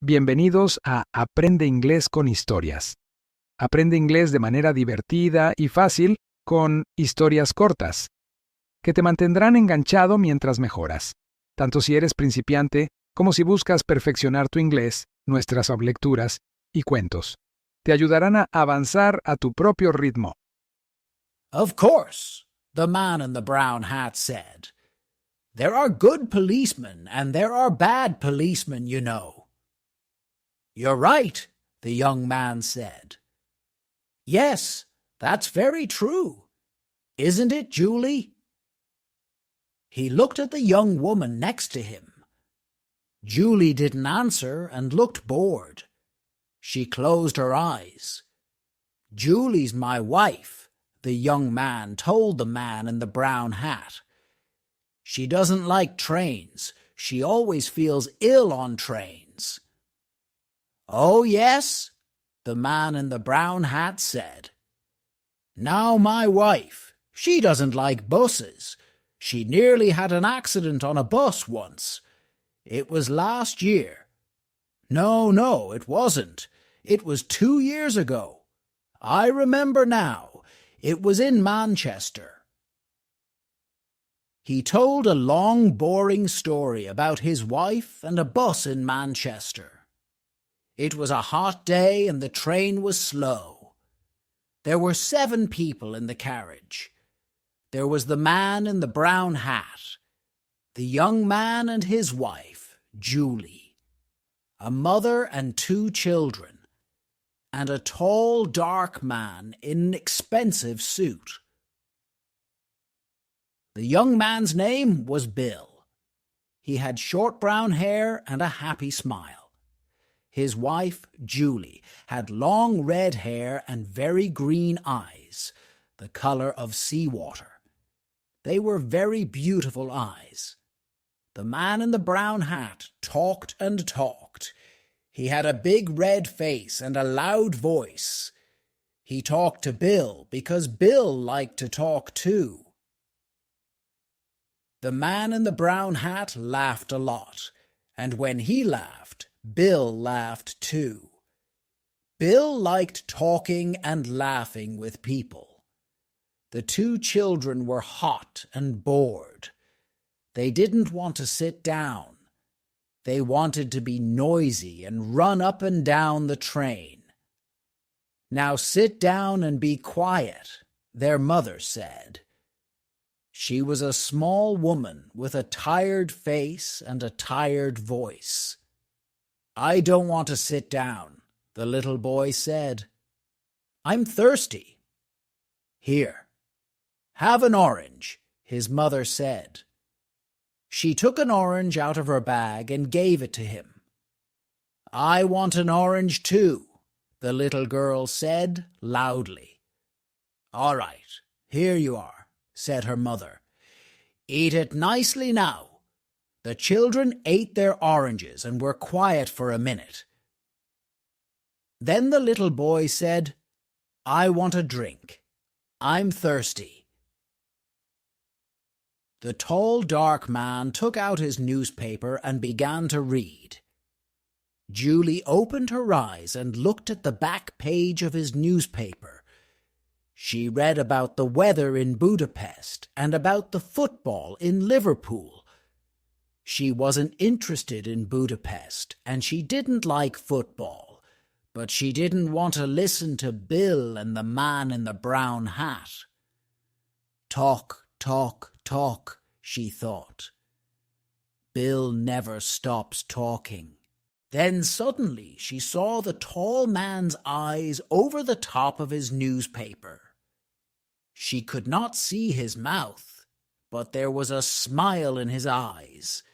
Bienvenidos a Aprende Inglés con Historias. Aprende inglés de manera divertida y fácil con historias cortas, que te mantendrán enganchado mientras mejoras. Tanto si eres principiante como si buscas perfeccionar tu inglés, nuestras lecturas y cuentos. Te ayudarán a avanzar a tu propio ritmo. Of course, the man in the brown hat said. There are good policemen and there are bad policemen, you know. You're right, the young man said. Yes, that's very true. Isn't it, Julie? He looked at the young woman next to him. Julie didn't answer and looked bored. She closed her eyes. Julie's my wife, the young man told the man in the brown hat. She doesn't like trains. She always feels ill on trains. Oh, yes, the man in the brown hat said. Now my wife, she doesn't like buses. She nearly had an accident on a bus once. It was last year. No, it wasn't. It was 2 years ago. I remember now. It was in Manchester. He told a long, boring story about his wife and a bus in Manchester. It was a hot day and the train was slow. There were 7 people in the carriage. There was the man in the brown hat, the young man and his wife, Julie, a mother and 2 children, and a tall, dark man in an expensive suit. The young man's name was Bill. He had short brown hair and a happy smile. His wife, Julie, had long red hair and very green eyes, the color of seawater. They were very beautiful eyes. The man in the brown hat talked and talked. He had a big red face and a loud voice. He talked to Bill because Bill liked to talk too. The man in the brown hat laughed a lot, and when he laughed, Bill laughed too. Bill liked talking and laughing with people. The 2 children were hot and bored. They didn't want to sit down. They wanted to be noisy and run up and down the train. Now sit down and be quiet, their mother said. She was a small woman with a tired face and a tired voice. I don't want to sit down, the little boy said. I'm thirsty. Here, have an orange, his mother said. She took an orange out of her bag and gave it to him. I want an orange too, the little girl said loudly. All right, here you are, said her mother. Eat it nicely now. The children ate their oranges and were quiet for a minute. Then the little boy said, I want a drink. I'm thirsty. The tall, dark man took out his newspaper and began to read. Julie opened her eyes and looked at the back page of his newspaper. She read about the weather in Budapest and about the football in Liverpool. She wasn't interested in Budapest, and she didn't like football, but she didn't want to listen to Bill and the man in the brown hat. Talk, talk, talk, she thought. Bill never stops talking. Then suddenly she saw the tall man's eyes over the top of his newspaper. She could not see his mouth, but there was a smile in his eyes.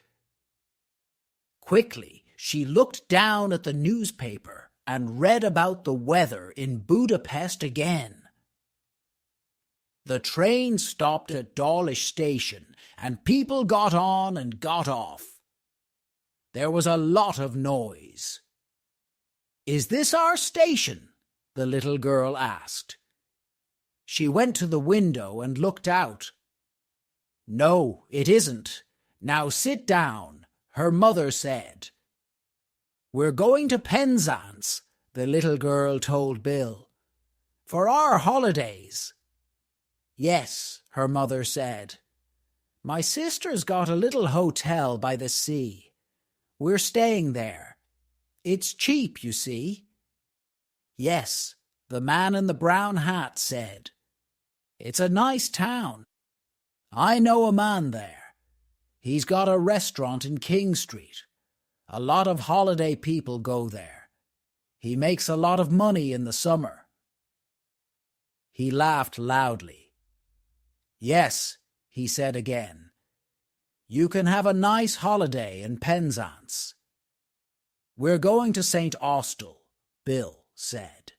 Quickly, she looked down at the newspaper and read about the weather in Budapest again. The train stopped at Dawlish station, and people got on and got off. There was a lot of noise. Is this our station? The little girl asked. She went to the window and looked out. No, it isn't. Now sit down, her mother said. "We're going to Penzance," the little girl told Bill, "for our holidays." "Yes," her mother said. "My sister's got a little hotel by the sea. We're staying there. It's cheap, you see." "Yes," the man in the brown hat said. "It's a nice town. I know a man there. He's got a restaurant in King Street. A lot of holiday people go there. He makes a lot of money in the summer." He laughed loudly. "Yes," he said again. "You can have a nice holiday in Penzance." "We're going to St. Austell," Bill said.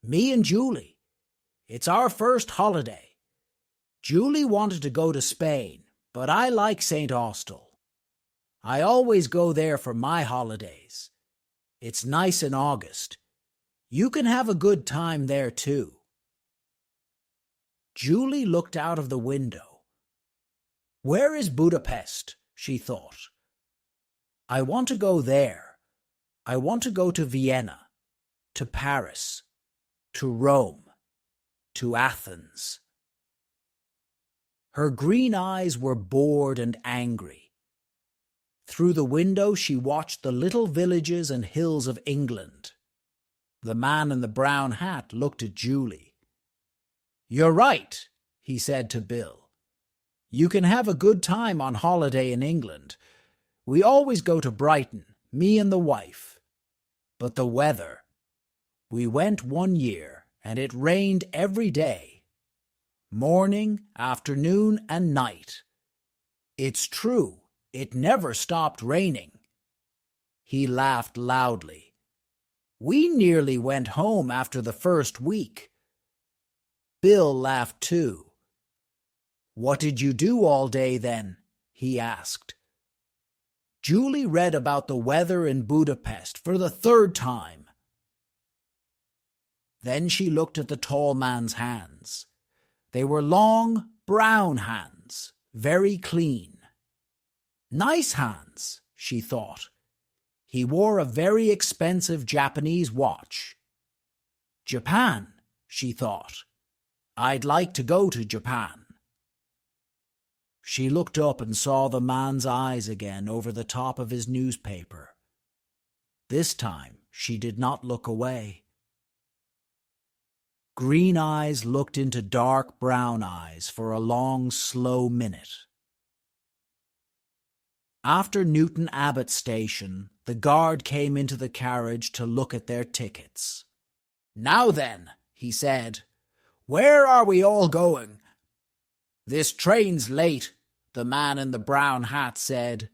"Me and Julie. It's our first holiday. Julie wanted to go to Spain, but I like St. Austell. I always go there for my holidays. It's nice in August. You can have a good time there too." Julie looked out of the window. "Where is Budapest?" she thought. "I want to go there. I want to go to Vienna, to Paris, to Rome, to Athens." Her green eyes were bored and angry. Through the window she watched the little villages and hills of England. The man in the brown hat looked at Julie. "You're right," he said to Bill. "You can have a good time on holiday in England. We always go to Brighton, me and the wife. But the weather. We went one year, and it rained every day. Morning, afternoon, and night. It's true, it never stopped raining." He laughed loudly. "We nearly went home after the first week." Bill laughed too. "What did you do all day then?" he asked. Julie read about the weather in Budapest for the third time. Then she looked at the tall man's hands. They were long, brown hands, very clean. Nice hands, she thought. He wore a very expensive Japanese watch. Japan, she thought. I'd like to go to Japan. She looked up and saw the man's eyes again over the top of his newspaper. This time she did not look away. Green eyes looked into dark brown eyes for a long, slow minute. After Newton Abbot Station, the guard came into the carriage to look at their tickets. "Now then," he said, "where are we all going?" "This train's late," the man in the brown hat said.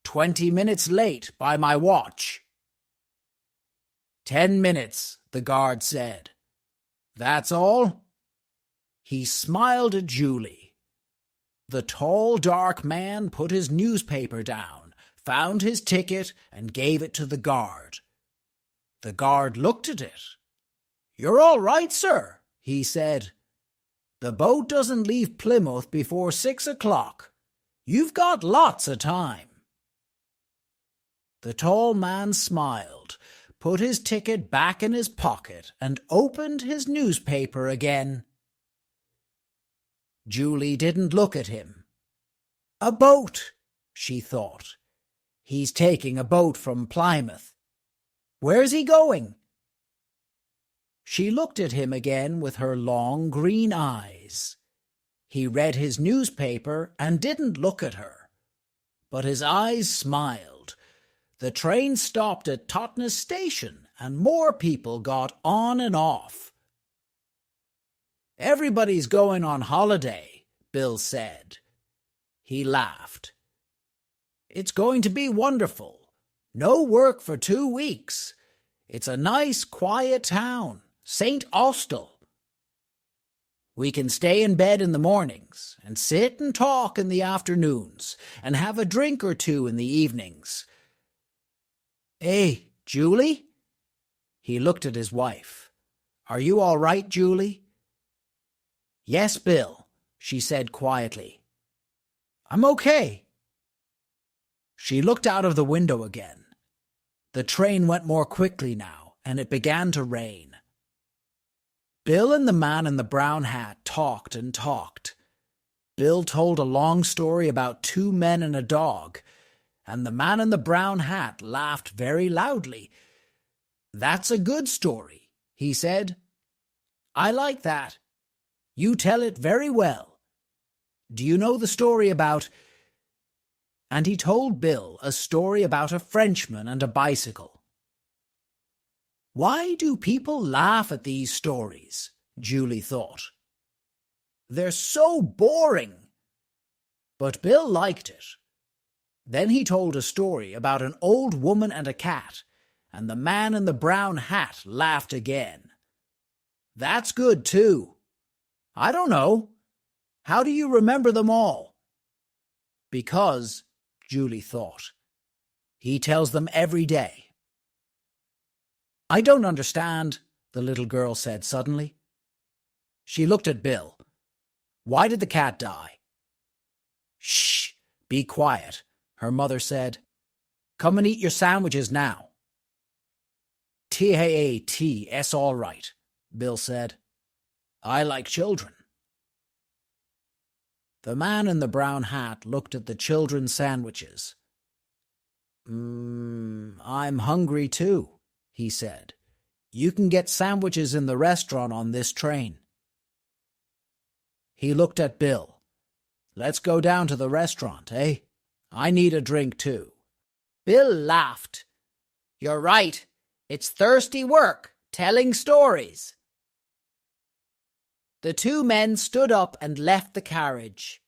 20 minutes late by my watch." 10 minutes, the guard said. "That's all?" He smiled at Julie. The tall, dark man put his newspaper down, found his ticket, and gave it to the guard. The guard looked at it. "You're all right, sir," he said. "The boat doesn't leave Plymouth before 6 o'clock. You've got lots of time." The tall man smiled, put his ticket back in his pocket, and opened his newspaper again. Julie didn't look at him. "A boat," she thought. "He's taking a boat from Plymouth. Where's he going?" She looked at him again with her long green eyes. He read his newspaper and didn't look at her. But his eyes smiled. The train stopped at Totnes Station, and more people got on and off. "Everybody's going on holiday," Bill said. He laughed. "It's going to be wonderful. No work for 2 weeks. It's a nice, quiet town, St. Austell. We can stay in bed in the mornings, and sit and talk in the afternoons, and have a drink or two in the evenings. Hey, Julie?" He looked at his wife. "Are you all right, Julie?" "Yes, Bill," she said quietly. "I'm okay." She looked out of the window again. The train went more quickly now, and it began to rain. Bill and the man in the brown hat talked and talked. Bill told a long story about two men and a dog, and the man in the brown hat laughed very loudly. "That's a good story," he said. "I like that. You tell it very well. Do you know the story about—" And he told Bill a story about a Frenchman and a bicycle. Why do people laugh at these stories? Julie thought. They're so boring. But Bill liked it. Then he told a story about an old woman and a cat, and the man in the brown hat laughed again. That's good too. I don't know. How do you remember them all? Because, Julie thought, he tells them every day. I don't understand, the little girl said suddenly. She looked at Bill. Why did the cat die? Shh, be quiet, her mother said. Come and eat your sandwiches now. T-A-A-T-S all right, Bill said. I like children. The man in the brown hat looked at the children's sandwiches. I'm hungry too, he said. You can get sandwiches in the restaurant on this train. He looked at Bill. Let's go down to the restaurant, eh? I need a drink too. Bill laughed. You're right. It's thirsty work, telling stories. The two men stood up and left the carriage.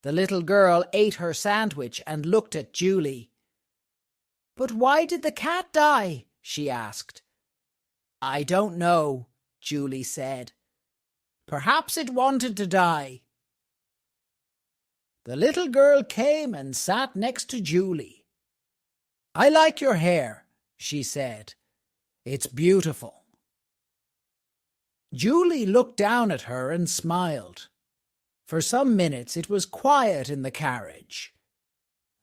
The little girl ate her sandwich and looked at Julie. But why did the cat die? She asked. I don't know, Julie said. Perhaps it wanted to die. The little girl came and sat next to Julie. I like your hair, she said. It's beautiful. Julie looked down at her and smiled. For some minutes it was quiet in the carriage.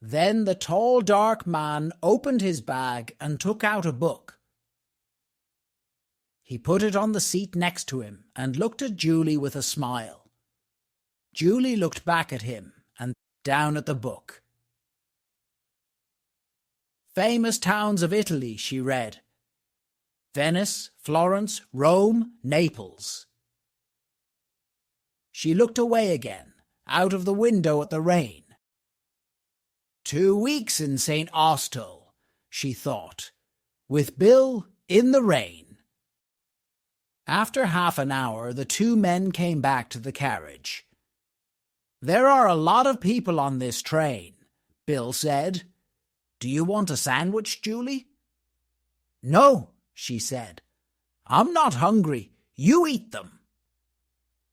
Then the tall, dark man opened his bag and took out a book. He put it on the seat next to him and looked at Julie with a smile. Julie looked back at him and down at the book. Famous towns of Italy, she read. Venice, Florence, Rome, Naples. She looked away again, out of the window at the rain. 2 weeks in St. Austell, she thought, with Bill in the rain. After half an hour, the two men came back to the carriage. There are a lot of people on this train, Bill said. Do you want a sandwich, Julie? No, she said. I'm not hungry. You eat them.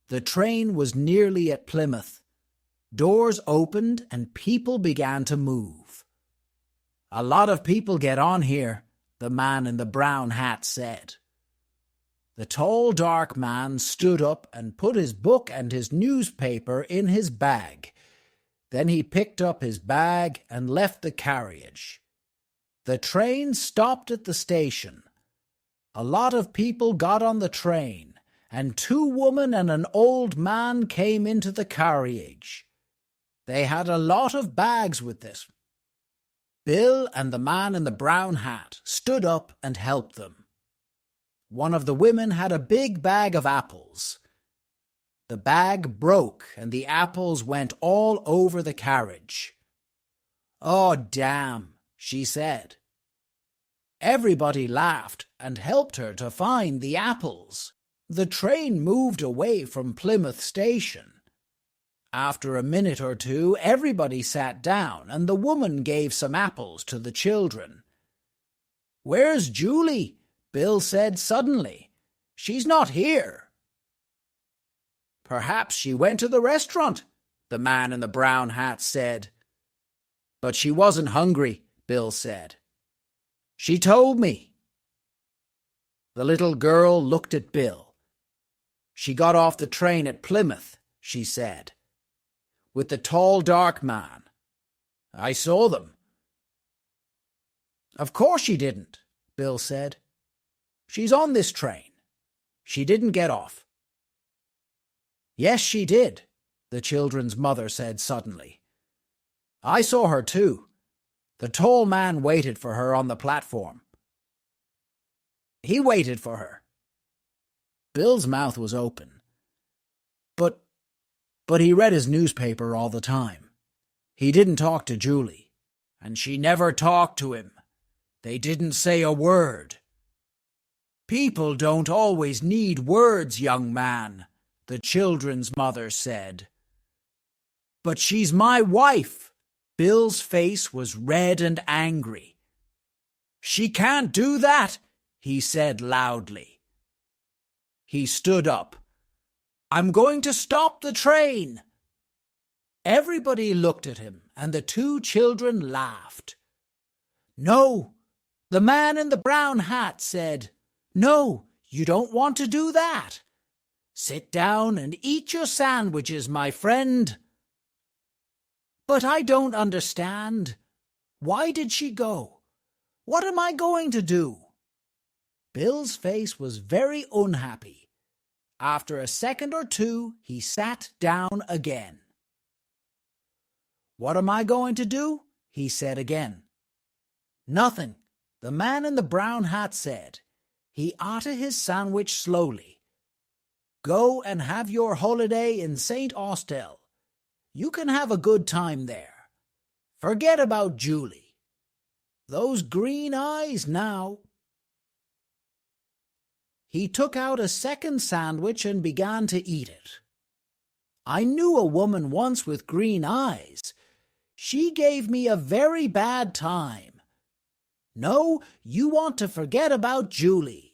The train was nearly at Plymouth. Doors opened and people began to move. A lot of people get on here, the man in the brown hat said. The tall, dark man stood up and put his book and his newspaper in his bag. Then he picked up his bag and left the carriage. The train stopped at the station. A lot of people got on the train, and 2 women and an old man came into the carriage. They had a lot of bags with this. Bill and the man in the brown hat stood up and helped them. One of the women had a big bag of apples. The bag broke and the apples went all over the carriage. Oh, damn, she said. Everybody laughed and helped her to find the apples. The train moved away from Plymouth Station. After a minute or two, everybody sat down and the woman gave some apples to the children. Where's Julie? Bill said suddenly. She's not here. Perhaps she went to the restaurant, the man in the brown hat said. But she wasn't hungry, Bill said. She told me. The little girl looked at Bill. She got off the train at Plymouth, she said, with the tall, dark man. I saw them. Of course she didn't, Bill said. She's on this train. She didn't get off. Yes, she did, the children's mother said suddenly. I saw her too. The tall man waited for her on the platform. He waited for her. Bill's mouth was open. But he read his newspaper all the time. He didn't talk to Julie, and she never talked to him. They didn't say a word. People don't always need words, young man, the children's mother said. But she's my wife. Bill's face was red and angry. She can't do that, he said loudly. He stood up. I'm going to stop the train. Everybody looked at him, and the two children laughed. No, the man in the brown hat said, No, you don't want to do that. Sit down and eat your sandwiches, my friend. But I don't understand. Why did she go? What am I going to do? Bill's face was very unhappy. After a second or two, he sat down again. What am I going to do? He said again. Nothing, the man in the brown hat said. He ate his sandwich slowly. Go and have your holiday in St. Austell. You can have a good time there. Forget about Julie. Those green eyes now. He took out a second sandwich and began to eat it. I knew a woman once with green eyes. She gave me a very bad time. No, you want to forget about Julie.